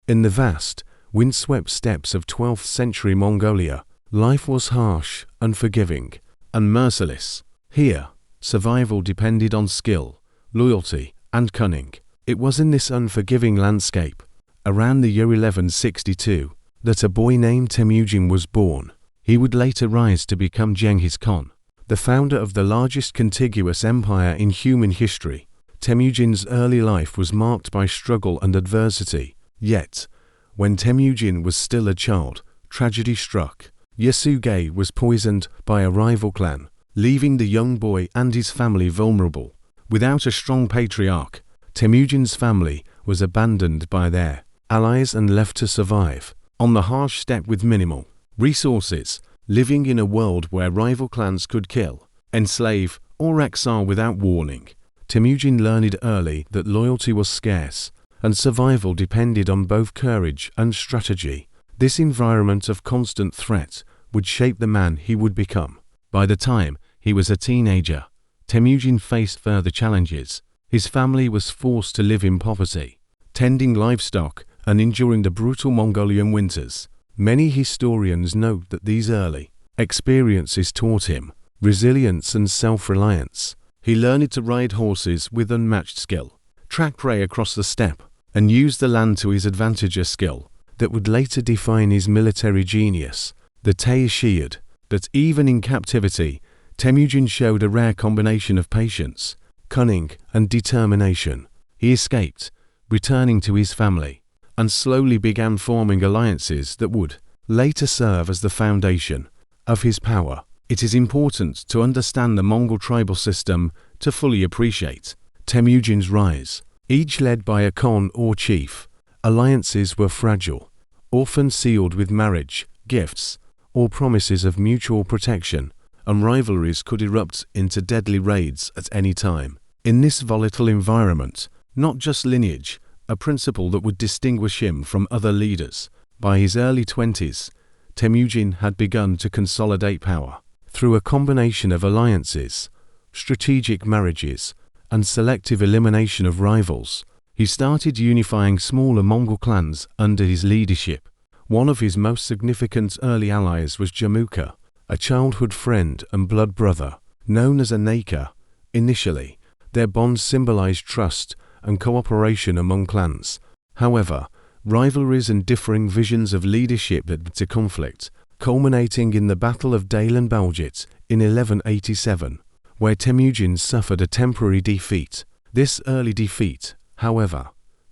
In the vast, windswept steppes of 12th century Mongolia, life was harsh, unforgiving, and merciless. Here, survival depended on skill, loyalty, and cunning. It was in this unforgiving landscape, around the year 1162, that a boy named Temüjin was born. He would later rise to become Genghis Khan, the founder of the largest contiguous empire in human history. Temüjin's early life was marked by struggle and adversity. Yet, when Temüjin was still a child, tragedy struck. Yasuge was poisoned by a rival clan, leaving the young boy and his family vulnerable. Without a strong patriarch, Temüjin's family was abandoned by their allies and left to survive on the harsh steppe with minimal resources, living in a world where rival clans could kill, enslave, or exile without warning. Temüjin learned early that loyalty was scarce, and survival depended on both courage and strategy. This environment of constant threat would shape the man he would become. By the time he was a teenager, Temüjin faced further challenges. His family was forced to live in poverty, tending livestock and enduring the brutal Mongolian winters. Many historians note that these early experiences taught him resilience and self-reliance. He learned to ride horses with unmatched skill, track prey across the steppe, and use the land to his advantage, a skill that would later define his military genius. The tale is shared that even in captivity, Temüjin showed a rare combination of patience, cunning, and determination. He escaped, returning to his family, and slowly began forming alliances that would later serve as the foundation of his power. It is important to understand the Mongol tribal system to fully appreciate Temüjin's rise. Each led by a Khan or chief, alliances were fragile, often sealed with marriage, gifts, or promises of mutual protection, and rivalries could erupt into deadly raids at any time. In this volatile environment, not just lineage, a principle that would distinguish him from other leaders. By his early 20s, Temüjin had begun to consolidate power. Through a combination of alliances, strategic marriages, and selective elimination of rivals, he started unifying smaller Mongol clans under his leadership. One of his most significant early allies was Jamuka, a childhood friend and blood brother, known as a Naka. Initially, their bond symbolized trust and cooperation among clans. However, rivalries and differing visions of leadership led to conflict, culminating in the Battle of Dalen Baljit in 1187, where Temüjin suffered a temporary defeat. This early defeat, however,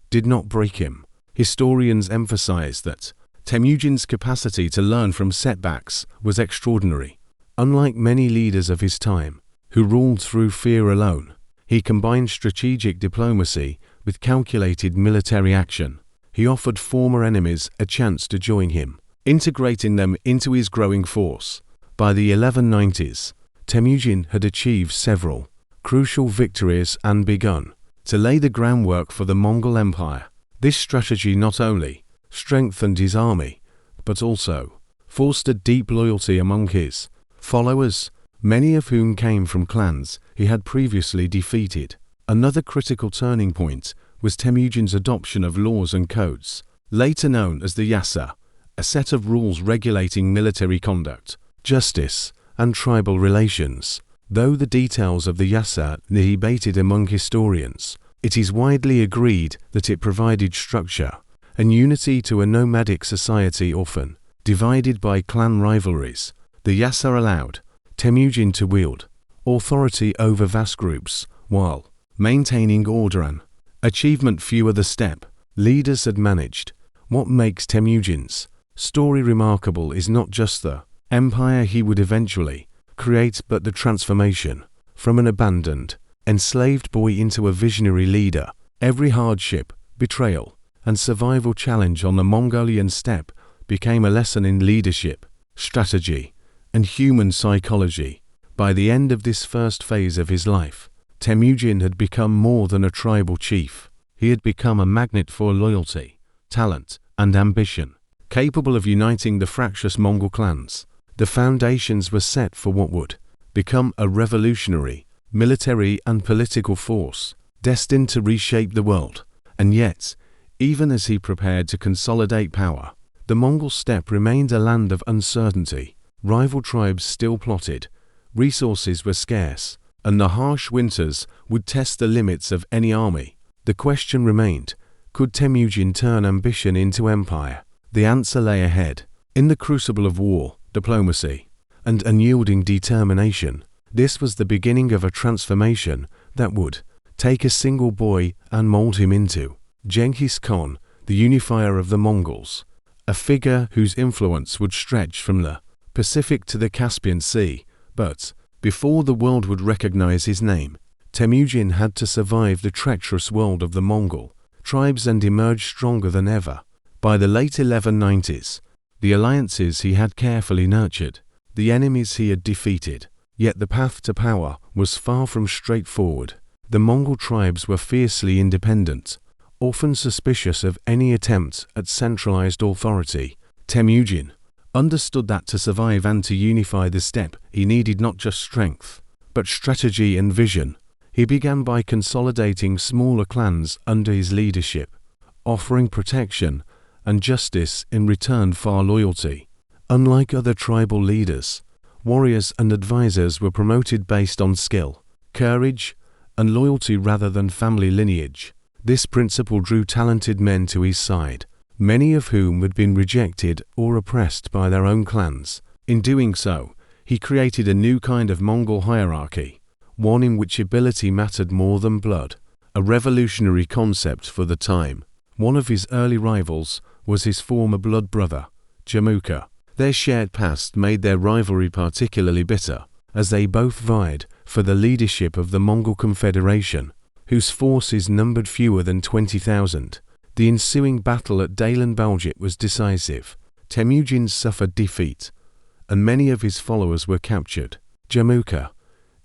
did not break him. Historians emphasize that Temüjin's capacity to learn from setbacks was extraordinary. Unlike many leaders of his time, who ruled through fear alone, he combined strategic diplomacy with calculated military action. He offered former enemies a chance to join him, integrating them into his growing force. By the 1190s, Temüjin had achieved several crucial victories and begun to lay the groundwork for the Mongol Empire. This strategy not only strengthened his army, but also fostered deep loyalty among his followers, many of whom came from clans he had previously defeated. Another critical turning point was Temüjin's adoption of laws and codes, later known as the Yasa, a set of rules regulating military conduct, justice, and tribal relations. Though the details of the Yasa are debated among historians, it is widely agreed that it provided structure and unity to a nomadic society often divided by clan rivalries. The Yasa allowed Temüjin to wield authority over vast groups while maintaining order and achievement few other steppe leaders had managed. What makes Temüjin's story remarkable is not just the empire he would eventually create, but the transformation from an abandoned, enslaved boy into a visionary leader. Every hardship, betrayal, and survival challenge on the Mongolian steppe became a lesson in leadership, strategy, and human psychology. By the end of this first phase of his life, Temüjin had become more than a tribal chief. He had become a magnet for loyalty, talent, and ambition, capable of uniting the fractious Mongol clans. The foundations were set for what would become a revolutionary, military and political force, destined to reshape the world. And yet, Even as he prepared to consolidate power, the Mongol steppe remained a land of uncertainty. Rival tribes still plotted, resources were scarce, and the harsh winters would test the limits of any army. The question remained, could Temüjin turn ambition into empire? The answer lay ahead. In the crucible of war, diplomacy, and unyielding determination, this was the beginning of a transformation that would take a single boy and mold him into Genghis Khan, the unifier of the Mongols, a figure whose influence would stretch from the Pacific to the Caspian Sea. But before the world would recognize his name, Temüjin had to survive the treacherous world of the Mongol tribes and emerge stronger than ever. By the late 1190s, the alliances he had carefully nurtured, the enemies he had defeated, yet the path to power was far from straightforward. The Mongol tribes were fiercely independent, often suspicious of any attempt at centralized authority. Temüjin understood that to survive and to unify the steppe, he needed not just strength, but strategy and vision. He began by consolidating smaller clans under his leadership, offering protection and justice in return for loyalty. Unlike other tribal leaders, warriors and advisors were promoted based on skill, courage, and loyalty rather than family lineage. This principle drew talented men to his side, many of whom had been rejected or oppressed by their own clans. In doing so, he created a new kind of Mongol hierarchy, one in which ability mattered more than blood, a revolutionary concept for the time. One of his early rivals was his former blood brother, Jamukha. Their shared past made their rivalry particularly bitter, as they both vied for the leadership of the Mongol Confederation, whose forces numbered fewer than 20,000. The ensuing battle at Dalen Baljit was decisive. Temüjin suffered defeat, and many of his followers were captured. Jamukha,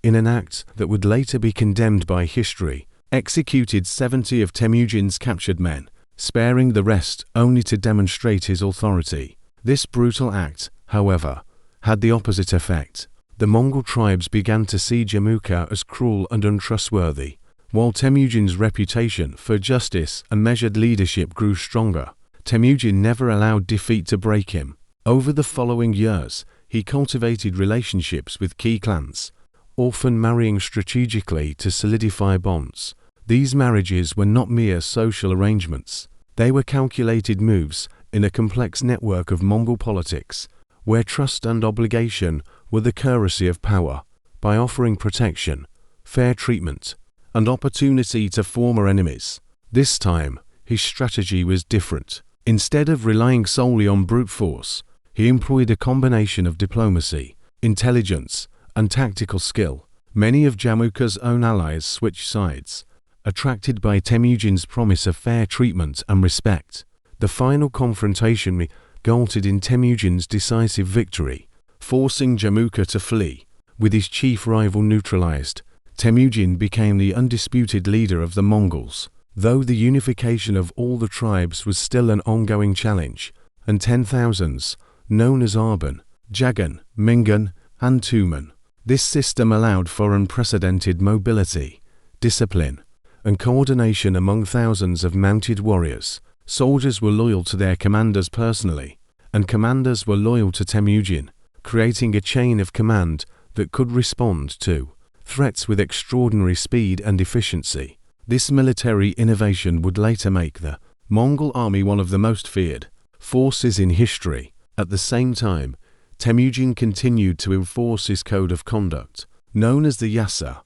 in an act that would later be condemned by history, executed 70 of Temüjin's captured men, sparing the rest only to demonstrate his authority. This brutal act, however, had the opposite effect. The Mongol tribes began to see Jamukha as cruel and untrustworthy, while Temüjin's reputation for justice and measured leadership grew stronger. Temüjin never allowed defeat to break him. Over the following years, he cultivated relationships with key clans, often marrying strategically to solidify bonds. These marriages were not mere social arrangements. They were calculated moves in a complex network of Mongol politics, where trust and obligation were the currency of power. By offering protection, fair treatment, and opportunity to former enemies, this time his strategy was different. Instead of relying solely on brute force, he employed a combination of diplomacy, intelligence, and tactical skill. Many of Jamukha's own allies switched sides, attracted by Temüjin's promise of fair treatment and respect. The final confrontation resulted in Temüjin's decisive victory, forcing Jamukha to flee. With his chief rival neutralized, Temüjin became the undisputed leader of the Mongols. Though the unification of all the tribes was still an ongoing challenge, and 10,000s, known as Arban, Jagan, Mingan, and Tumen, this system allowed for unprecedented mobility, discipline, and coordination among thousands of mounted warriors. Soldiers were loyal to their commanders personally, and commanders were loyal to Temüjin, creating a chain of command that could respond to threats with extraordinary speed and efficiency. This military innovation would later make the Mongol army one of the most feared forces in history. At the same time, Temüjin continued to enforce his code of conduct, known as the Yasa.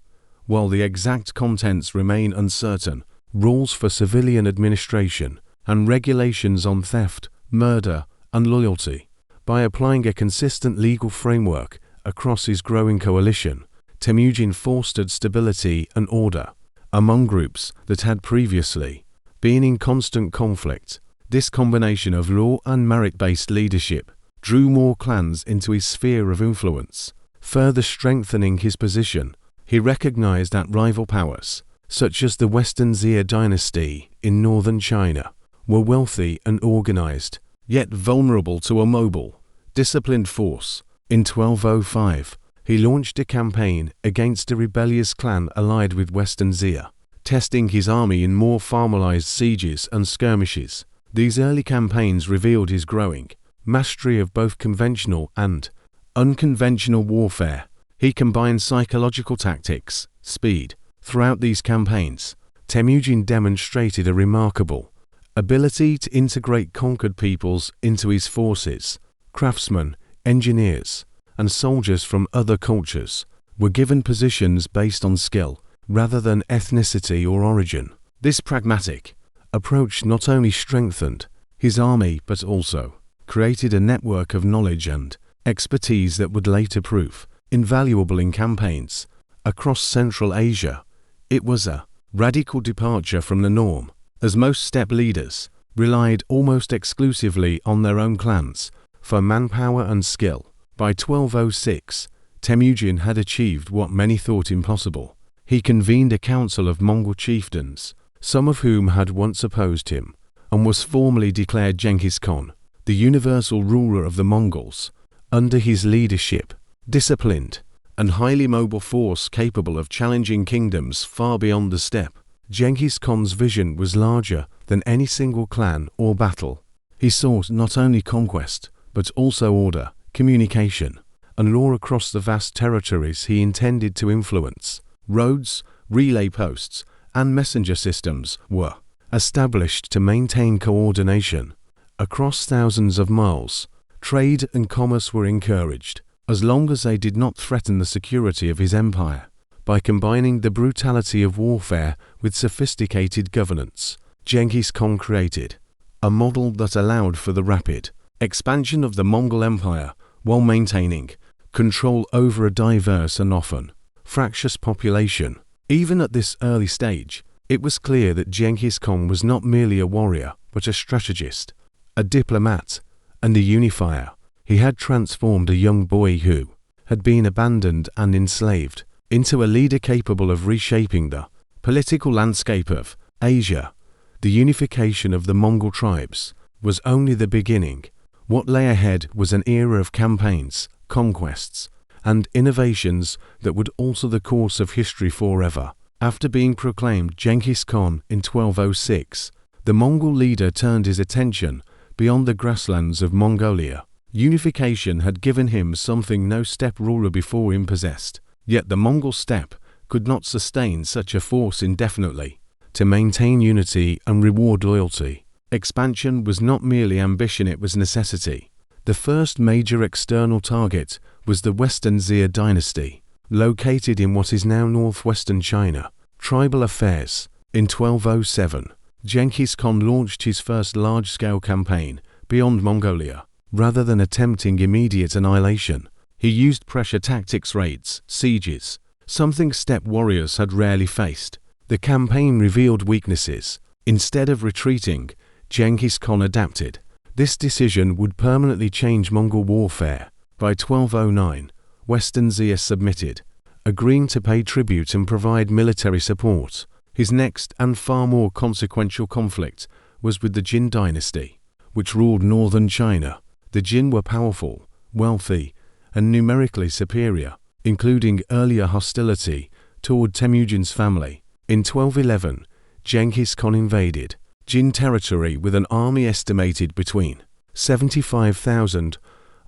While the exact contents remain uncertain, rules for civilian administration and regulations on theft, murder, and loyalty. By applying a consistent legal framework across his growing coalition, Temüjin fostered stability and order among groups that had previously been in constant conflict. This combination of law and merit-based leadership drew more clans into his sphere of influence, further strengthening his position. He recognized that rival powers, such as the Western Xia dynasty in northern China, were wealthy and organized, yet vulnerable to a mobile, disciplined force. In 1205, he launched a campaign against a rebellious clan allied with Western Xia. testing his army in more formalized sieges and skirmishes. These early campaigns revealed his growing mastery of both conventional and unconventional warfare. He combined psychological tactics, speed. Throughout these campaigns, Temüjin demonstrated a remarkable ability to integrate conquered peoples into his forces. Craftsmen, engineers, and soldiers from other cultures were given positions based on skill rather than ethnicity or origin. This pragmatic approach not only strengthened his army but also created a network of knowledge and expertise that would later prove invaluable in campaigns across Central Asia. It was a radical departure from the norm, as most steppe leaders relied almost exclusively on their own clans for manpower and skill. By 1206, Temüjin had achieved what many thought impossible. He convened a council of Mongol chieftains, some of whom had once opposed him, and was formally declared Genghis Khan, the universal ruler of the Mongols. Under his leadership, disciplined and highly mobile force capable of challenging kingdoms far beyond the steppe, Genghis Khan's vision was larger than any single clan or battle. He sought not only conquest, but also order, communication, and law across the vast territories he intended to influence. Roads, relay posts, and messenger systems were established to maintain coordination across thousands of miles. Trade and commerce were encouraged, as long as they did not threaten the security of his empire. By combining the brutality of warfare with sophisticated governance, Genghis Khan created a model that allowed for the rapid expansion of the Mongol Empire while maintaining control over a diverse and often fractious population. Even at this early stage, it was clear that Genghis Khan was not merely a warrior, but a strategist, a diplomat, and a unifier. He had transformed a young boy who had been abandoned and enslaved into a leader capable of reshaping the political landscape of Asia. The unification of the Mongol tribes was only the beginning. What lay ahead was an era of campaigns, conquests, and innovations that would alter the course of history forever. After being proclaimed Genghis Khan in 1206, the Mongol leader turned his attention beyond the grasslands of Mongolia. Unification had given him something no steppe ruler before him possessed. Yet the Mongol steppe could not sustain such a force indefinitely. To maintain unity and reward loyalty, expansion was not merely ambition, it was necessity. The first major external target was the Western Xia dynasty, located in what is now northwestern China. Tribal affairs. In 1207, Genghis Khan launched his first large-scale campaign beyond Mongolia. Rather than attempting immediate annihilation, he used pressure tactics, raids, sieges, something steppe warriors had rarely faced. The campaign revealed weaknesses. Instead of retreating, Genghis Khan adapted. This decision would permanently change Mongol warfare. By 1209, Western Xia submitted, agreeing to pay tribute and provide military support. His next and far more consequential conflict was with the Jin dynasty, which ruled northern China. The Jin were powerful, wealthy, and numerically superior, including earlier hostility toward Temüjin's family. In 1211, Genghis Khan invaded Jin territory with an army estimated between 75,000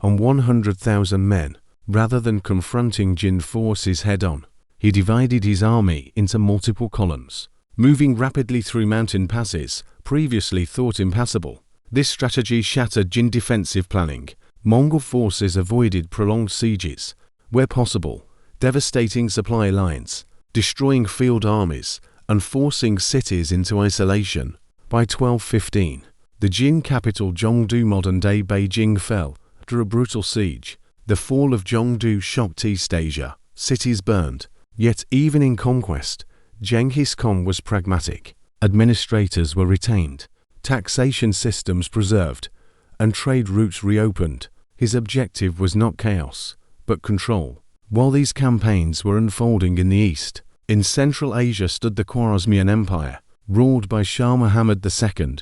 and 100,000 men. Rather than confronting Jin forces head-on, he divided his army into multiple columns, moving rapidly through mountain passes previously thought impassable. This strategy shattered Jin defensive planning. Mongol forces avoided prolonged sieges, where possible, devastating supply lines, destroying field armies, and forcing cities into isolation. By 1215, the Jin capital Zhongdu, modern-day Beijing, fell after a brutal siege. The fall of Zhongdu shocked East Asia. Cities burned. Yet even in conquest, Genghis Khan was pragmatic. Administrators were retained, taxation systems preserved, and trade routes reopened. His objective was not chaos, but control. While these campaigns were unfolding in the east, in Central Asia stood the Khwarezmian Empire, ruled by Shah Muhammad II.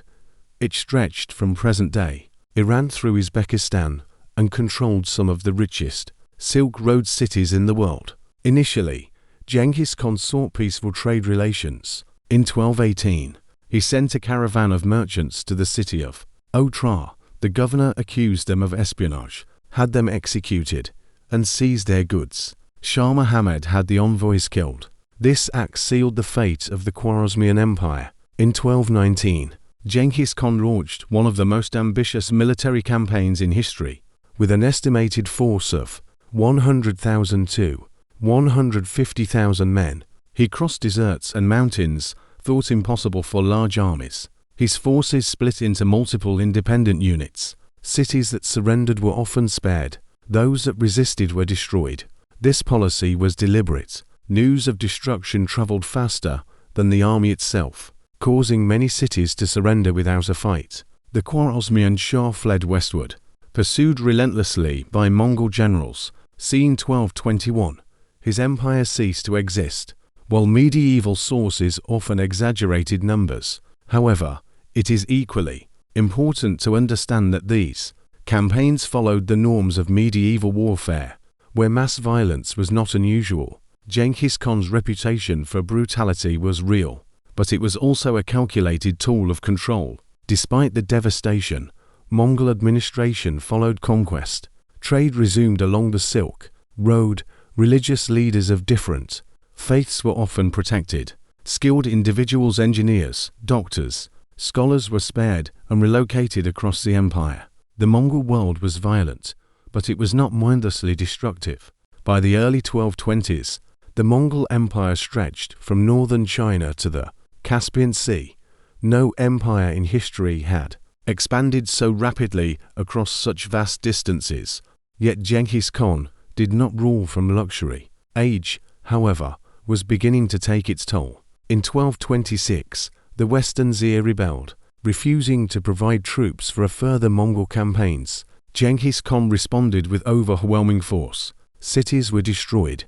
It stretched from present-day Iran through Uzbekistan and controlled some of the richest Silk Road cities in the world. Initially, Genghis Khan sought peaceful trade relations, In 1218, he sent a caravan of merchants to the city of Otrar. The governor accused them of espionage, had them executed, and seized their goods. Shah Muhammad had the envoys killed. This act sealed the fate of the Khwarezmian Empire. In 1219, Genghis Khan launched one of the most ambitious military campaigns in history. With an estimated force of 100,000 to 150,000 men, he crossed deserts and mountains thought impossible for large armies. His forces split into multiple independent units. Cities that surrendered were often spared. Those that resisted were destroyed. This policy was deliberate. News of destruction traveled faster than the army itself, causing many cities to surrender without a fight. The Khwarezmian Shah fled westward, pursued relentlessly by Mongol generals. In 1221, his empire ceased to exist. While medieval sources often exaggerated numbers, however, it is equally important to understand that these campaigns followed the norms of medieval warfare, where mass violence was not unusual. Genghis Khan's reputation for brutality was real, but it was also a calculated tool of control. Despite the devastation, Mongol administration followed conquest. Trade resumed along the Silk Road. Religious leaders of different faiths were often protected. Skilled individuals, engineers, doctors, scholars were spared and relocated across the empire. The Mongol world was violent, but it was not mindlessly destructive. By the early 1220s, the Mongol Empire stretched from northern China to the Caspian Sea. No empire in history had expanded so rapidly across such vast distances. Yet Genghis Khan did not rule from luxury. Age, however, was beginning to take its toll. In 1226, the Western Zia rebelled, refusing to provide troops for a further Mongol campaigns. Genghis Khan responded with overwhelming force. Cities were destroyed,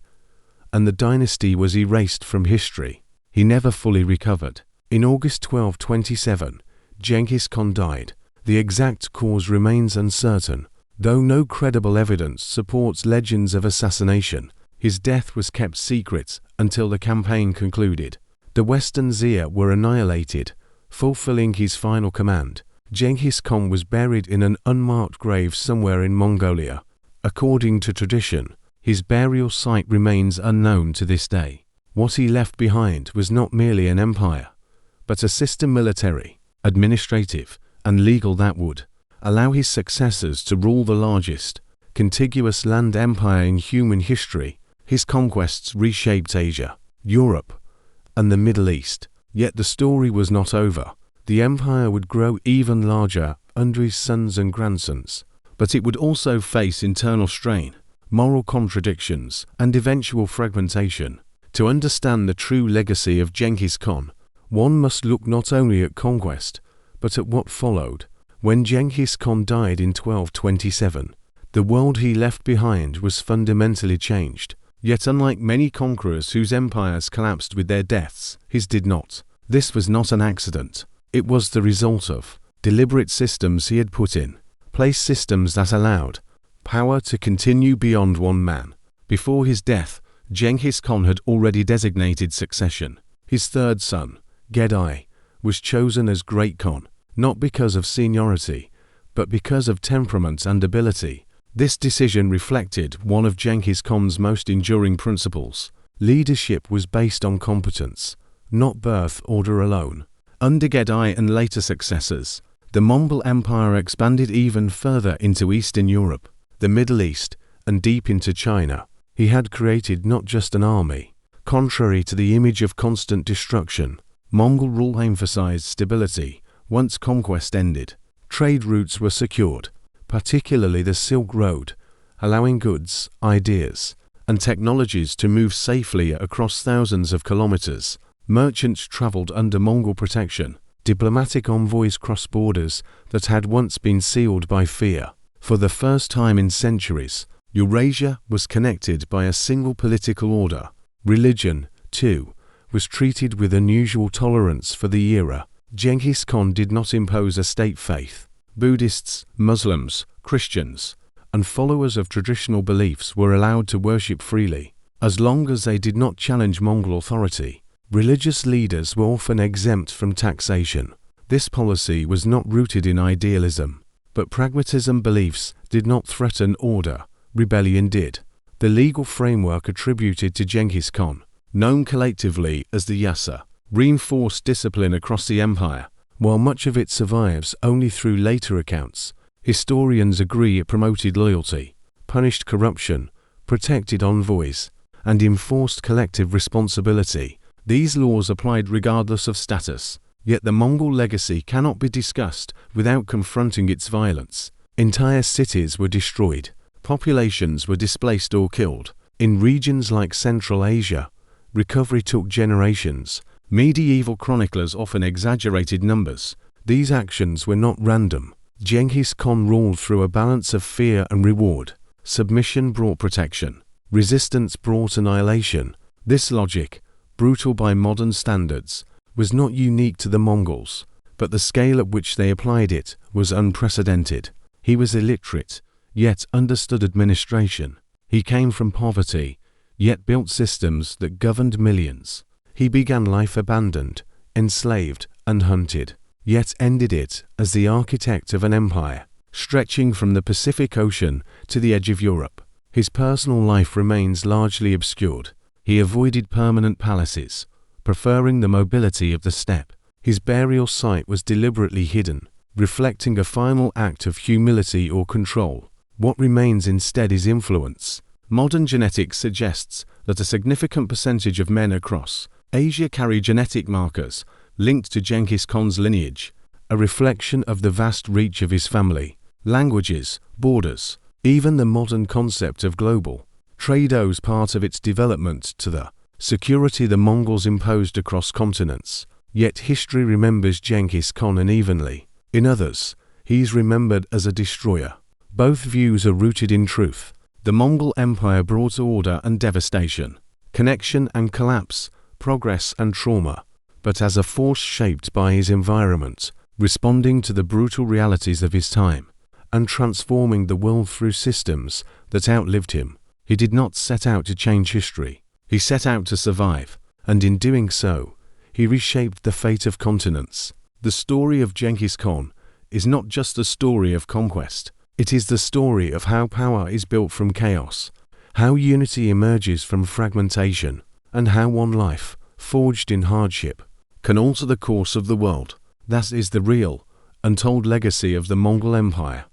and the dynasty was erased from history. He never fully recovered. In August 1227, Genghis Khan died. The exact cause remains uncertain, though no credible evidence supports legends of assassination. His death was kept secret until the campaign concluded. The Western Zia were annihilated, fulfilling his final command. Genghis Khan was buried in an unmarked grave somewhere in Mongolia. According to tradition, his burial site remains unknown to this day. What he left behind was not merely an empire, but a system military, administrative, and legal that would allow his successors to rule the largest, contiguous land empire in human history. His conquests reshaped Asia, Europe, and the Middle East. Yet the story was not over. The empire would grow even larger under his sons and grandsons, but it would also face internal strain, moral contradictions, and eventual fragmentation. To understand the true legacy of Genghis Khan, one must look not only at conquest, but at what followed. When Genghis Khan died in 1227, the world he left behind was fundamentally changed. Yet unlike many conquerors whose empires collapsed with their deaths, his did not. This was not an accident. It was the result of deliberate systems he had put in place, systems that allowed power to continue beyond one man. Before his death, Genghis Khan had already designated succession. His third son, Gedai, was chosen as Great Khan, not because of seniority, but because of temperament and ability. This decision reflected one of Genghis Khan's most enduring principles. Leadership was based on competence, not birth order alone. Under Gedai and later successors, the Mongol Empire expanded even further into Eastern Europe, the Middle East, and deep into China. He had created not just an army. Contrary to the image of constant destruction, Mongol rule emphasized stability. Once conquest ended, trade routes were secured, particularly the Silk Road, allowing goods, ideas, and technologies to move safely across thousands of kilometers. Merchants traveled under Mongol protection. Diplomatic envoys crossed borders that had once been sealed by fear. For the first time in centuries, Eurasia was connected by a single political order. Religion, too, was treated with unusual tolerance for the era. Genghis Khan did not impose a state faith. Buddhists, Muslims, Christians, and followers of traditional beliefs were allowed to worship freely, as long as they did not challenge Mongol authority. Religious leaders were often exempt from taxation. This policy was not rooted in idealism, but pragmatism. Beliefs did not threaten order, rebellion did. The legal framework attributed to Genghis Khan, known collectively as the Yasa, reinforced discipline across the empire. While much of it survives only through later accounts, historians agree it promoted loyalty, punished corruption, protected envoys, and enforced collective responsibility. These laws applied regardless of status, yet the Mongol legacy cannot be discussed without confronting its violence. Entire cities were destroyed, populations were displaced or killed. In regions like Central Asia, recovery took generations. Medieval chroniclers often exaggerated numbers. These actions were not random. Genghis Khan ruled through a balance of fear and reward. Submission brought protection. Resistance brought annihilation. This logic, brutal by modern standards, was not unique to the Mongols, but the scale at which they applied it was unprecedented. He was illiterate, yet understood administration. He came from poverty, yet built systems that governed millions. He began life abandoned, enslaved, and hunted, yet ended it as the architect of an empire, stretching from the Pacific Ocean to the edge of Europe. His personal life remains largely obscured. He avoided permanent palaces, preferring the mobility of the steppe. His burial site was deliberately hidden, reflecting a final act of humility or control. What remains instead is influence. Modern genetics suggests that a significant percentage of men across Asia carry genetic markers linked to Genghis Khan's lineage, a reflection of the vast reach of his family. Languages, borders, even the modern concept of global trade owes part of its development to the security the Mongols imposed across continents. Yet history remembers Genghis Khan unevenly. In others, he is remembered as a destroyer. Both views are rooted in truth. The Mongol Empire brought order and devastation, connection and collapse, progress and trauma, but as a force shaped by his environment, responding to the brutal realities of his time, and transforming the world through systems that outlived him. He did not set out to change history. He set out to survive, and in doing so, he reshaped the fate of continents. The story of Genghis Khan is not just a story of conquest. It is the story of how power is built from chaos, how unity emerges from fragmentation, and how one life, forged in hardship, can alter the course of the world. That is the real, untold legacy of the Mongol Empire.